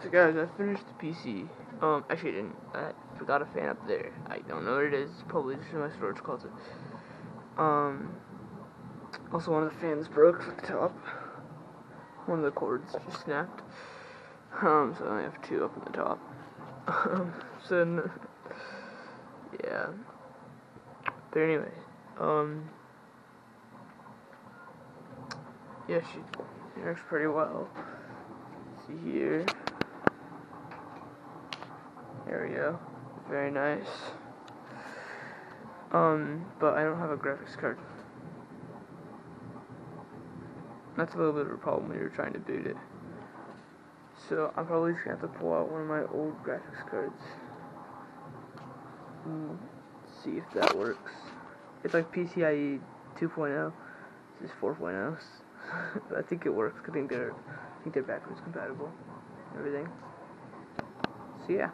So guys, I finished the PC. Actually I didn't. I forgot a fan up there. I don't know what it is. Probably just in my storage closet. Also one of the fans broke at the top. One of the cords just snapped. So I only have two up on the top. So yeah. But anyway, yeah, she works pretty well. See here. There we go. Very nice. But I don't have a graphics card. That's a little bit of a problem when you're trying to boot it. So I'm probably just gonna have to pull out one of my old graphics cards and see if that works. It's like PCIe 2.0. This is 4.0. But I think it works. I think they're backwards compatible and everything. So yeah.